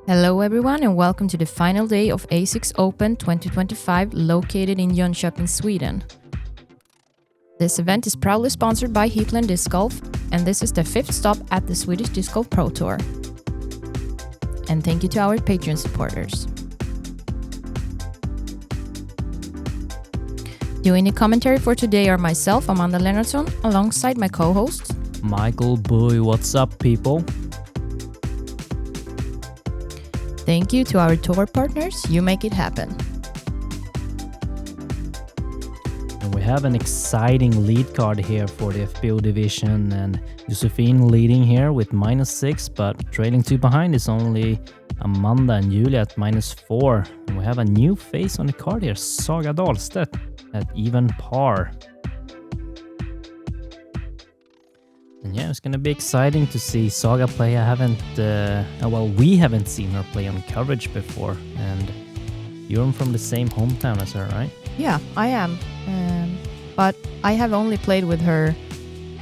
Hello everyone and welcome to the final day of A6 Open 2025 located in Jönköping, Sweden. This event is proudly sponsored by Heatland Disc Golf and this is the fifth stop at the Swedish Disc Golf Pro Tour. And thank you to our Patreon supporters. Doing the commentary for today are myself, Amanda Lennartsson, alongside my co-host Michael Boy. What's up, people? Thank you to our tour partners, you make it happen. And we have an exciting lead card here for the FPO division, and Josefine leading here with -6, but trailing 2 behind is only Amanda and Julia at -4. And we have a new face on the card here, Saga Dahlstedt at even par. And yeah, it's going to be exciting to see Saga play. We haven't seen her play on coverage before. And you're from the same hometown as her, right? Yeah, I am. But I have only played with her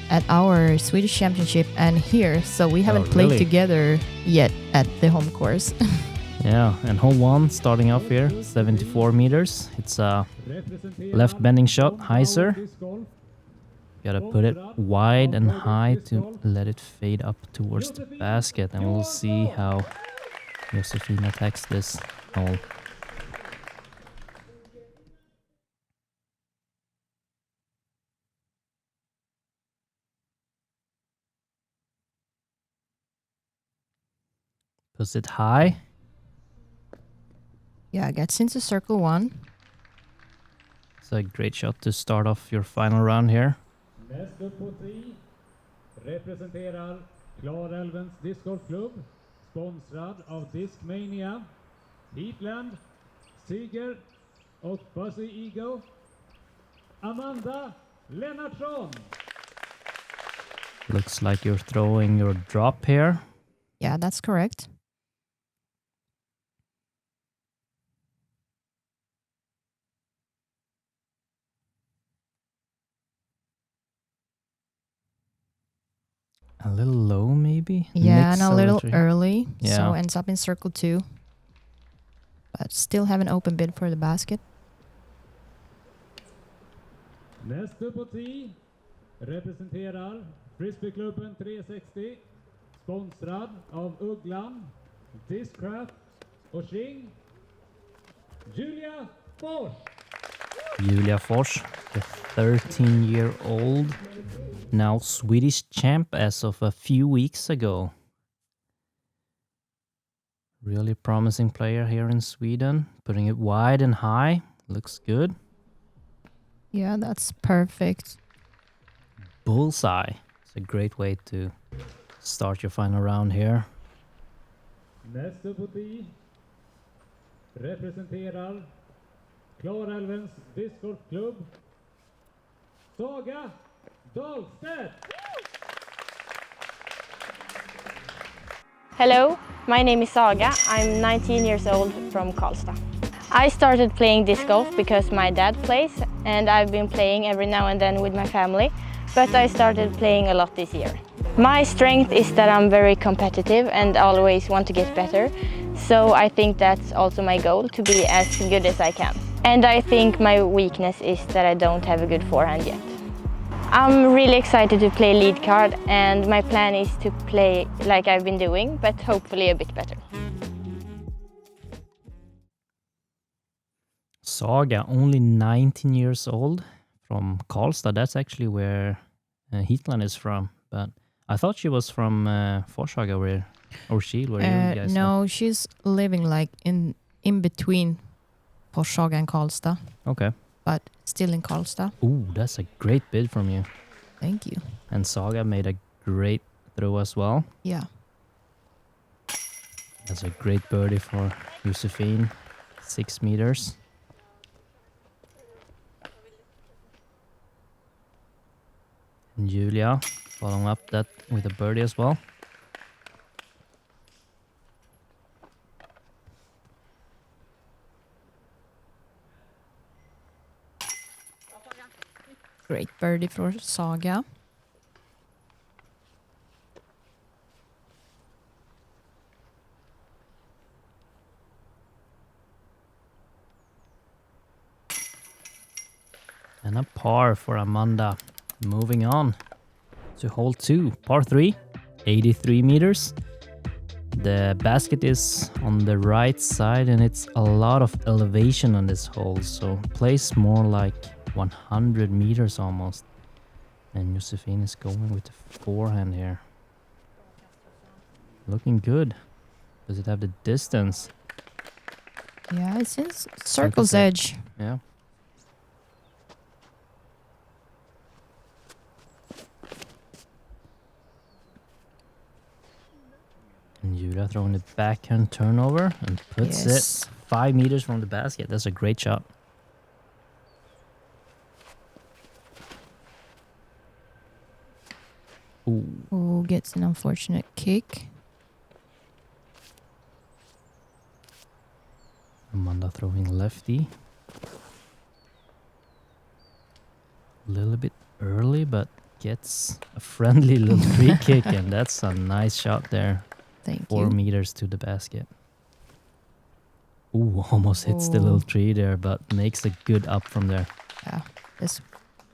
at our Swedish Championship and here, so we haven't played together yet at the home course. Yeah, and hole 1 starting off here, 74 meters. It's a left bending shot, hyzer. Gotta put it wide and high to let it fade up towards the basket, and we'll see how Josefine attacks this hole. Puts it high. Yeah, gets into circle 1. It's a great shot to start off your final round here. Nästa på 3 representerar Klarälvens discgolfklubb, sponsrad av Discmania, Heatland, Siger och Fuzzy Eagle, Amanda Lennartsson. Looks like you're throwing your drop here. Yeah, that's correct. A little low, maybe? Yeah, and a little early, yeah. So ends up in circle 2. But still have an open bid for the basket. Nästa på 10 representerar Frisbeeklubben 360, sponsrad av Ugglan, Discraft och King, Julia Fors. Julia Fors, the 13-year-old, now Swedish champ as of a few weeks ago. Really promising player here in Sweden. Putting it wide and high. Looks good. Yeah, that's perfect. Bullseye. It's a great way to start your final round here. Nästa på 10 representerar Klarälvens discgolfklubb, Saga Dahlstedt. Hello, my name is Saga. I'm 19 years old from Karlstad. I started playing disc golf because my dad plays and I've been playing every now and then with my family, but I started playing a lot this year. My strength is that I'm very competitive and always want to get better, so I think that's also my goal, to be as good as I can. And I think my weakness is that I don't have a good forehand yet. I'm really excited to play lead card and my plan is to play like I've been doing, but hopefully a bit better. Saga, only 19 years old, from Karlstad. That's actually where Heatland is from, but I thought she was from Forshaga, where you guys No, she's living like in between Forshaga and Karlstad. Okay. But still in Karlstad. Ooh, that's a great bid from you. Thank you. And Saga made a great throw as well. Yeah. That's a great birdie for Josefine. 6 meters. And Julia following up that with a birdie as well. Great birdie for Saga. And a par for Amanda. Moving on to hole 2, par 3, 83 meters. The basket is on the right side and it's a lot of elevation on this hole, so plays more like 100 meters almost. And Josefine is going with the forehand here. Looking good. Does it have the distance? Yeah, it's in circle's edge. Yeah. And Julia throwing the backhand turnover and puts it 5 meters from the basket. That's a great shot. Ooh. Ooh, gets an unfortunate kick. Amanda throwing lefty. A little bit early, but gets a friendly little free kick, and that's a nice shot there. Thank 4 you. meters to the basket. Ooh, almost hits the little tree there, but makes a good up from there. Yeah, this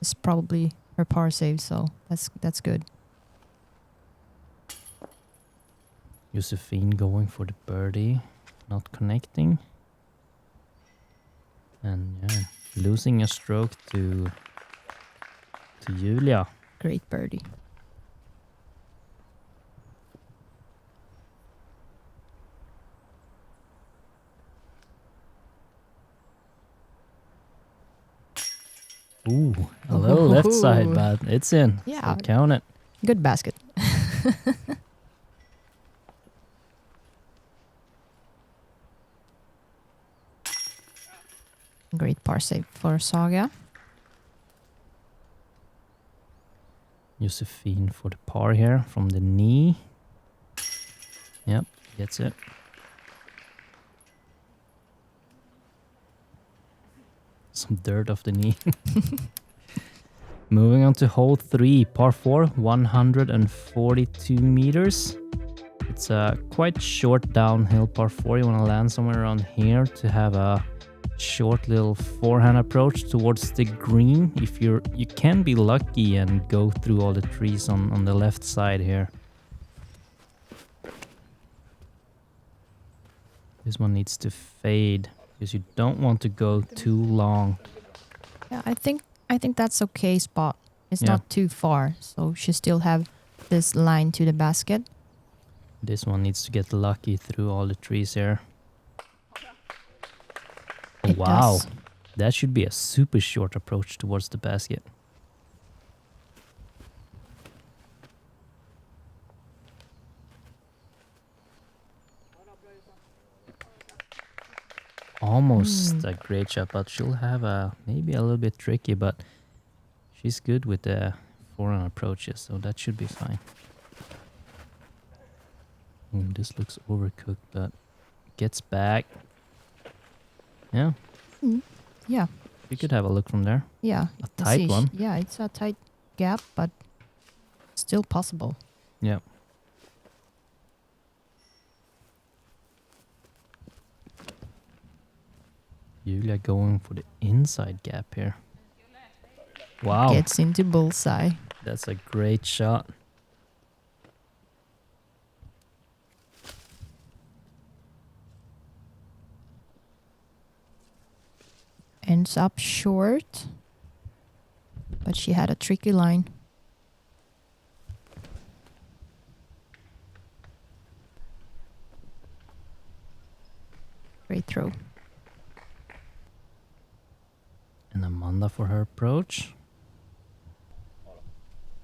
is probably her par save, so that's good. Josefine going for the birdie, not connecting. And yeah, losing a stroke to Julia. Great birdie. Ooh, a little left side, but it's in. Yeah. So count it. Good basket. Great par save for Saga. Josefine for the par here from the knee. Yep, gets it. Some dirt off the knee. Moving on to hole 3, par 4, 142 meters. It's a quite short downhill par 4. You want to land somewhere around here to have a short little forehand approach towards the green. If you can be lucky and go through all the trees on the left side here. This one needs to fade because you don't want to go too long. Yeah, I think that's okay spot. It's not too far, so she still have this line to the basket. This one needs to get lucky through all the trees here. It Wow, does. that should be a super short approach towards the basket. Almost a great shot, but she'll have maybe a little bit tricky, but she's good with the forehand approaches, so that should be fine. Ooh, this looks overcooked, but gets back. Yeah. Yeah. You could have a look from there. Yeah. A tight one. Yeah, it's a tight gap, but still possible. Yeah. Julia going for the inside gap here. Wow. Gets into bullseye. That's a great shot. Ends up short, but she had a tricky line. Great throw. And Amanda for her approach.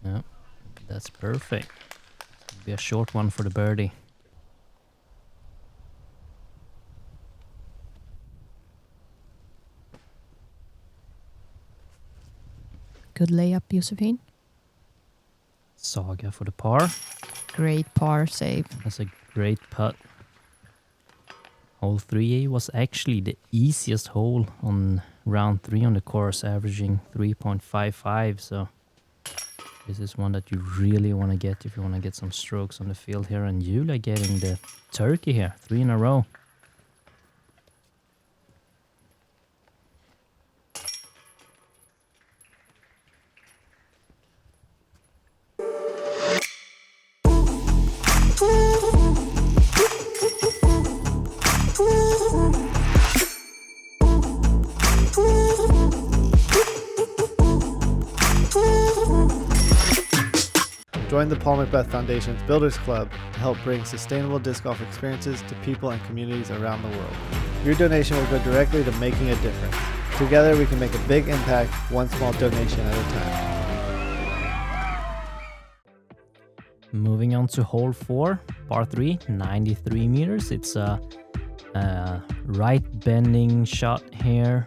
Yeah, that's perfect. It'll be a short one for the birdie. Good layup, Josefine. Saga for the par. Great par save. That's a great putt. Hole 3A was actually the easiest hole on round 3 on the course, averaging 3.55. So this is one that you really want to get if you want to get some strokes on the field here. And Julia getting the turkey here, 3 in a row. Join the Paul Macbeth Foundation's Builders Club to help bring sustainable disc golf experiences to people and communities around the world. Your donation will go directly to making a difference. Together we can make a big impact, one small donation at a time. Moving on to hole 4, par 3, 93 meters. It's a right bending shot here.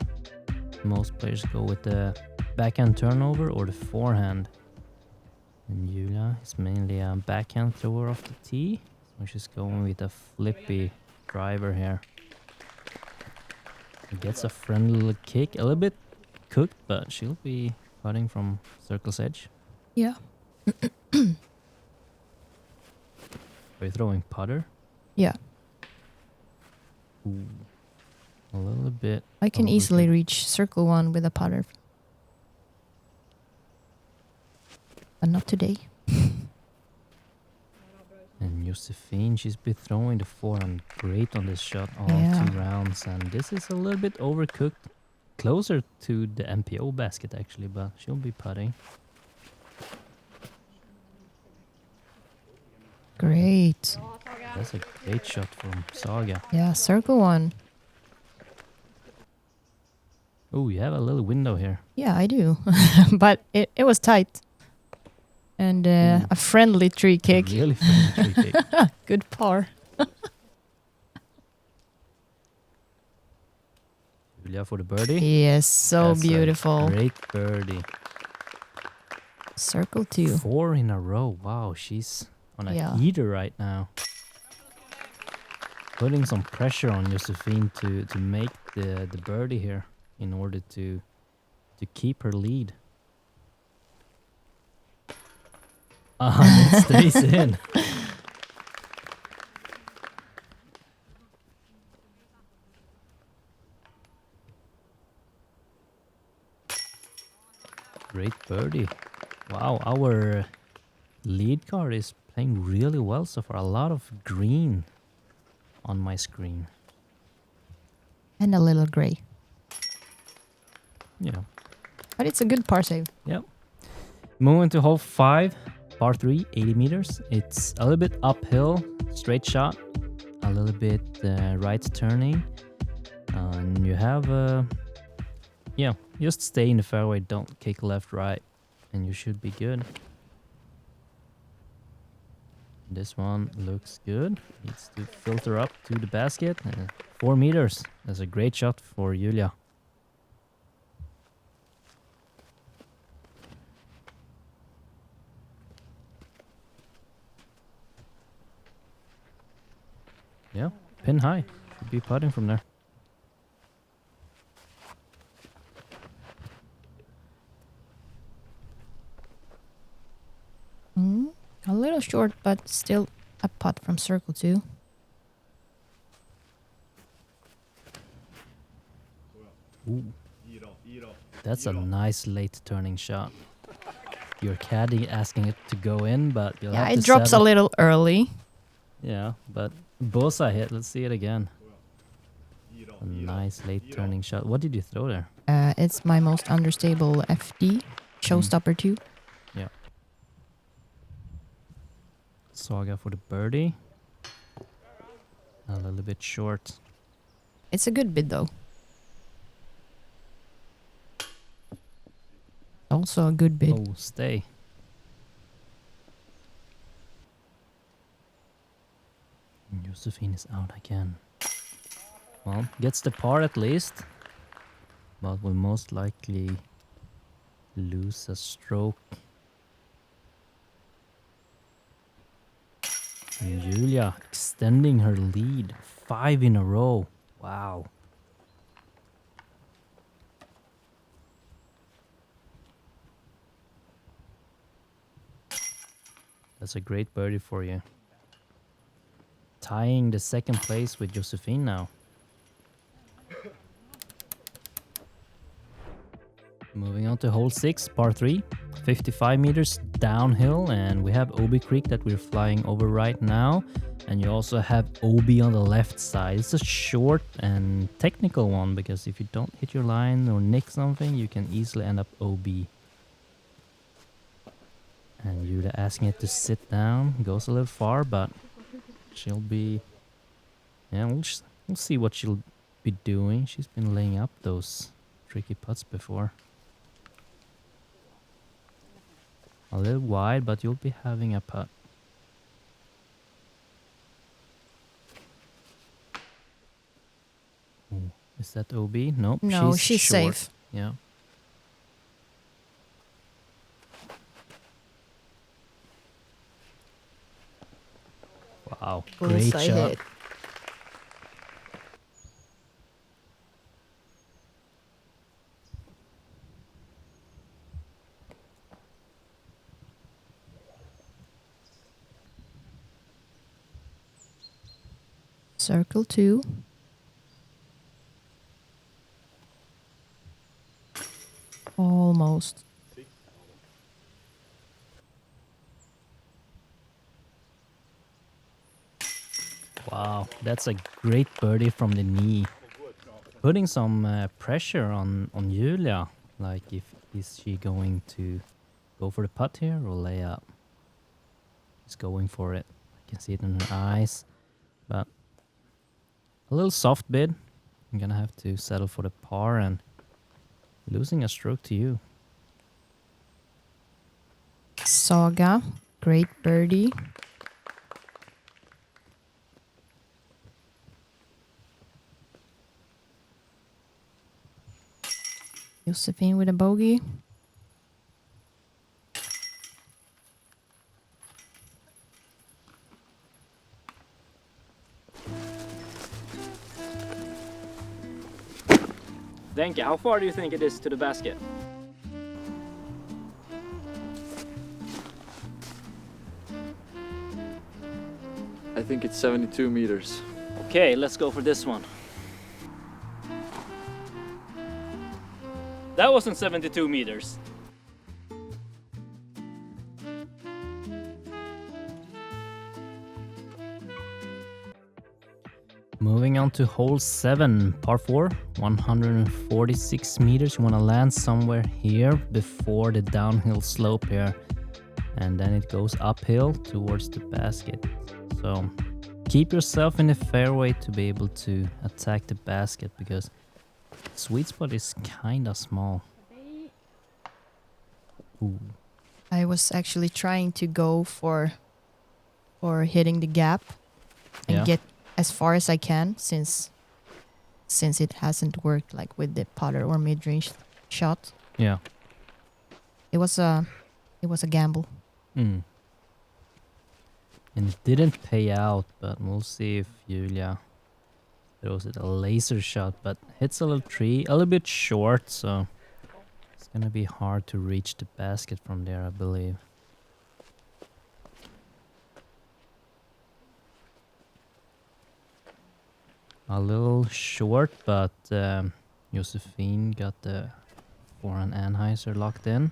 Most players go with the backhand turnover or the forehand. And Julia is mainly a backhand thrower off the tee. So she's going with a flippy driver here. Gets a friendly little kick, a little bit cooked, but she'll be putting from circle's edge. Yeah. Are you throwing putter? Yeah. Ooh, a little bit. I can easily reach circle 1 with a putter. But not today. And Josefine, she's been throwing the forehand great on this shot all 2 rounds. And this is a little bit overcooked. Closer to the MPO basket actually, but she'll be putting. Great. That's a great shot from Saga. Yeah, circle 1. Oh, you have a little window here. Yeah, I do. But it was tight. And a friendly tree kick. Really friendly tree kick. Good par. Julia for the birdie. Yes, so That's beautiful. A great birdie. Circle 2. 4 in a row. Wow, she's on a heater right now. Putting some pressure on Josefine to make the birdie here in order to keep her lead. It stays in. Great birdie. Wow, our lead card is playing really well so far. A lot of green on my screen. And a little gray. Yeah. But it's a good par save. Yep. Moving to hole 5. Par 3, 80 meters. It's a little bit uphill, straight shot, a little bit right turning. And you have, just stay in the fairway, don't kick left, right, and you should be good. This one looks good. Needs to filter up to the basket. 4 meters. That's a great shot for Julia. Yeah, pin high. Should be putting from there. A little short, but still a putt from circle 2. Ooh. That's a nice late turning shot. Your caddy asking it to go in, but you'll have to it drops a little early. Yeah, but bullseye hit. Let's see it again. A nice late turning shot. What did you throw there? It's my most understable FD, showstopper 2. Yeah. Saga for the birdie. A little bit short. It's a good bid though. Also a good bid. Oh, stay. Josefine is out again. Well, gets the par at least, but will most likely lose a stroke. And Julia extending her lead, 5 in a row. Wow. That's a great birdie for you. Tying the second place with Josefine now. Moving on to hole 6, par 3, 55 meters downhill, and we have Obi Creek that we're flying over right now, and you also have Obi on the left side. It's a short and technical one because if you don't hit your line or nick something, you can easily end up Obi. And Julia asking it to sit down. Goes a little far, but she'll be... Yeah, we'll see what she'll be doing. She's been laying up those tricky putts before. A little wide, but you'll be having a putt. Ooh, is that OB? Nope. No, she's short. safe. Yeah. Wow, great Bullseye shot. hit. Circle 2. Almost. Wow, that's a great birdie from the knee. Putting some pressure on Julia. Like, is she going to go for the putt here or lay up? She's going for it. I can see it in her eyes. But a little soft bid. I'm gonna have to settle for the par and losing a stroke to you. Saga, great birdie. Josefine with a bogey. Denke, how far do you think it is to the basket? I think it's 72 meters. Okay, let's go for this one. That wasn't 72 meters. Moving on to hole 7, par 4, 146 meters. You want to land somewhere here before the downhill slope here. And then it goes uphill towards the basket. So keep yourself in the fairway to be able to attack the basket because the sweet spot is kind of small. Ooh. I was actually trying to go for hitting the gap and get as far as I can since it hasn't worked like with the putter or mid-range shot. Yeah. It was a gamble. Mm. And it didn't pay out, but we'll see if Julia throws it a laser shot, but hits a little tree, a little bit short, so it's gonna be hard to reach the basket from there, I believe. A little short, but Josefine got the forehand anhyzer locked in.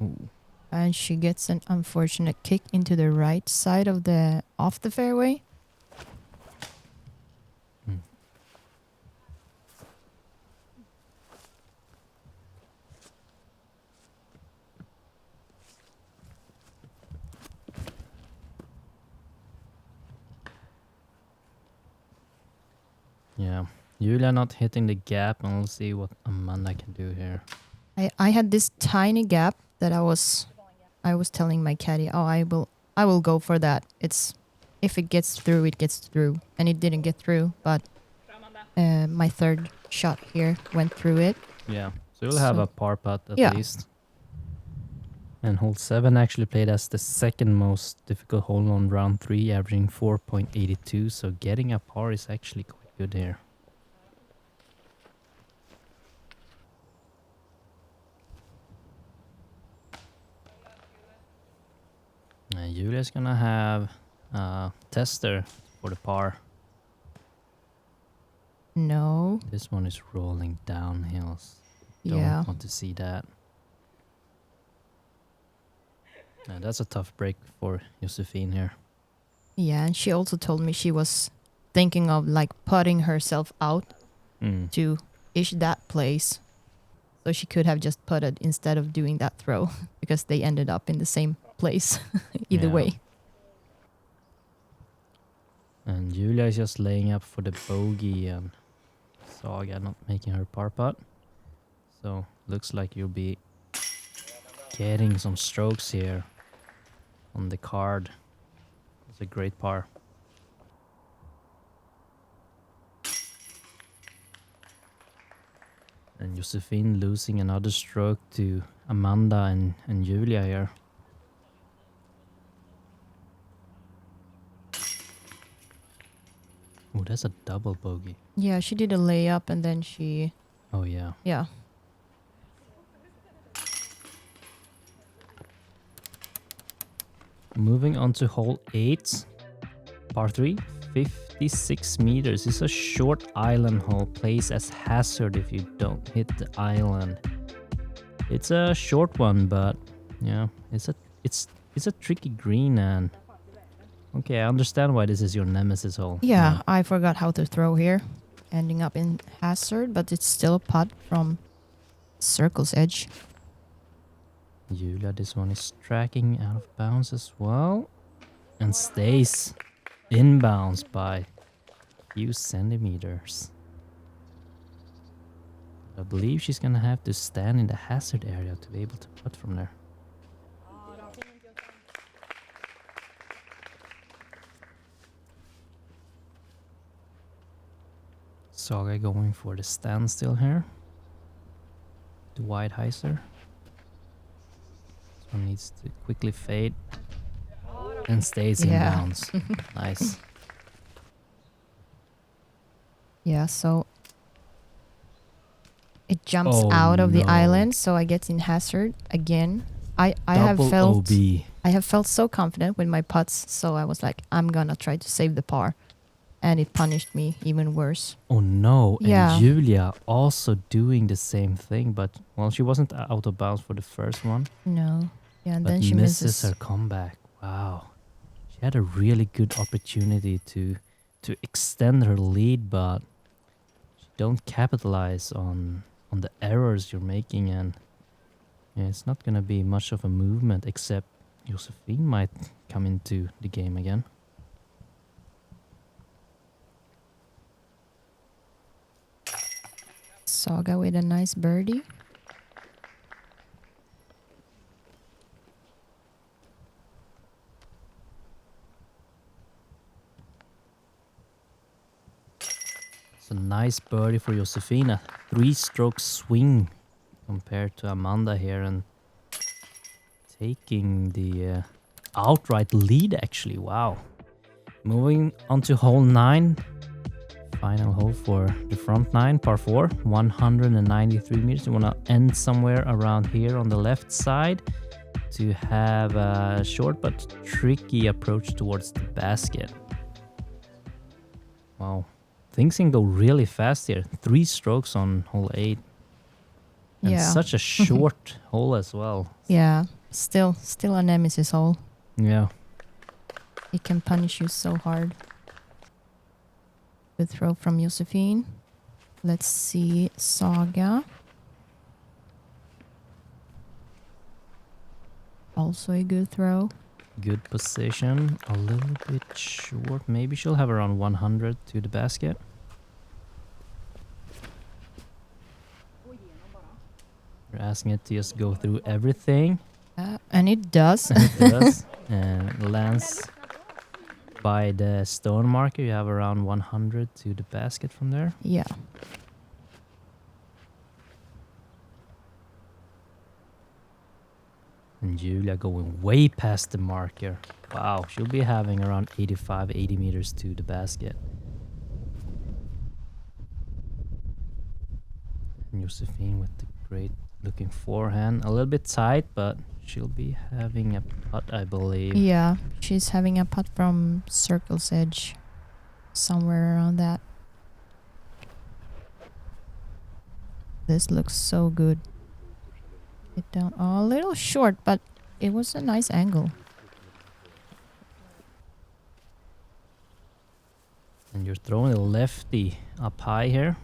Ooh. And she gets an unfortunate kick into the right side of the off the fairway. Yeah, Julia not hitting the gap, and we'll see what Amanda can do here. I had this tiny gap that I was telling my caddy, oh, I will go for that. It's if it gets through, it gets through, and it didn't get through. But my third shot here went through it. Yeah, so you'll have a par putt at yeah. least. And hole 7 actually played as the second most difficult hole on round 3, averaging 4.82. So getting a par is actually quite good here. Julia's gonna have a tester for the par. No. This one is rolling downhill. Yeah. Don't want to see that. That's a tough break for Josefine here. Yeah, and she also told me she was thinking of like putting herself out to ish that place. So she could have just putted instead of doing that throw because they ended up in the same place either Yeah. way. And Julia is just laying up for the bogey and Saga not making her par putt. So looks like you'll be getting some strokes here on the card. It's a great par. And Josefine losing another stroke to Amanda and Julia here. Oh, that's a double bogey. Yeah, she did a layup and then she, Oh, yeah. yeah. Moving on to hole 8, par 3, 56 meters. It's a short island hole, plays as hazard if you don't hit the island. It's a short one, but yeah, it's a tricky green, and okay, I understand why this is your nemesis hole. Yeah, I forgot how to throw here. Ending up in hazard, but it's still a putt from circle's edge. Julia, this one is tracking out of bounds as well, and stays inbounds by a few centimeters. I believe she's gonna have to stand in the hazard area to be able to putt from there. Saga going for the standstill here. The wide hyzer. This one needs to quickly fade and stays Yeah. inbounds. Nice. Yeah, so it jumps Oh, out of the no. island, so I get in hazard again. I have Double felt OB. I have felt so confident with my putts, so I was like, I'm gonna try to save the par, and it punished me even worse. Oh no, Yeah. and Julia also doing the same thing, but well, she wasn't out of bounds for the first one, No, yeah, and but then she misses her comeback. Wow. She had a really good opportunity to extend her lead, but she don't capitalize on the errors you're making, and yeah, it's not gonna be much of a movement, except Josefine might come into the game again. Saga with a nice birdie. It's a nice birdie for Josefina. 3-stroke swing compared to Amanda here, and taking the outright lead actually. Wow. Moving on to hole 9. Final hole for the front 9, par 4, 193 meters. You want to end somewhere around here on the left side to have a short but tricky approach towards the basket. Wow. Things can go really fast here. 3 strokes on hole 8. And Yeah. such a short hole as well. Yeah, still a nemesis hole. Yeah. It can punish you so hard. Good throw from Josefine. Let's see Saga. Also a good throw. Good position. A little bit short. Maybe she'll have around 100 to the basket. We're asking it to just go through everything. And it does. And it does. And lands by the stone marker. You have around 100 to the basket from there. Yeah. And Julia going way past the marker. Wow, she'll be having around 85, 80 meters to the basket. And Josefine with the great looking forehand. A little bit tight, but she'll be having a putt, I believe. Yeah, she's having a putt from circle's edge. Somewhere around that. This looks so good. It down a little short, but it was a nice angle. And you're throwing a lefty up high here.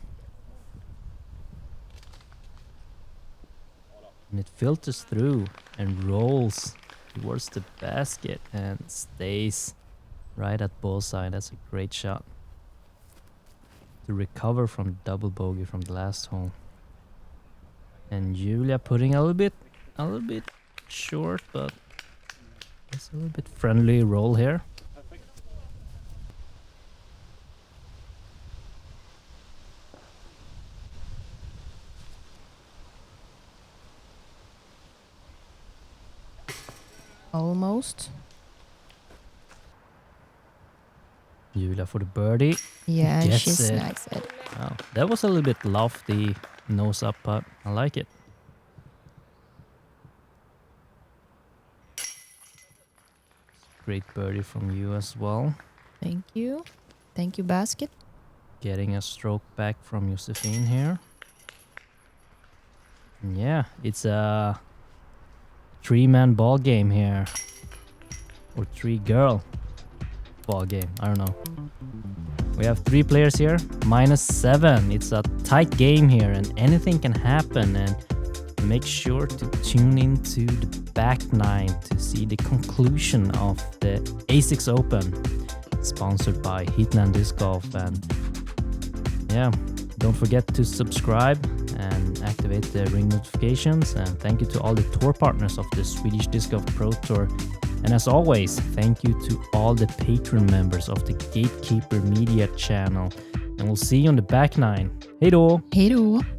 And it filters through and rolls towards the basket and stays right at bullseye. That's a great shot to recover from double bogey from the last hole. And Julia putting a little bit short, but it's a little bit friendly roll here. Almost. Julia for the birdie. Yeah, Gets she it. snags it. Wow, that was a little bit lofty nose up putt. I like it. Great birdie from you as well. Thank you. Thank you, basket. Getting a stroke back from Josefine here. And yeah, it's a 3-man ball game here. Or 3-girl ball game. I don't know. We have 3 players here. -7. It's a tight game here and anything can happen. And make sure to tune into the back 9 to see the conclusion of the A6 Open. Sponsored by Heatland Disc Golf. And yeah, don't forget to subscribe and activate the ring notifications. And thank you to all the tour partners of the Swedish Disc Golf Pro Tour. And as always, thank you to all the patron members of the Gatekeeper Media channel. And we'll see you on the back 9. Hej då! Hej då!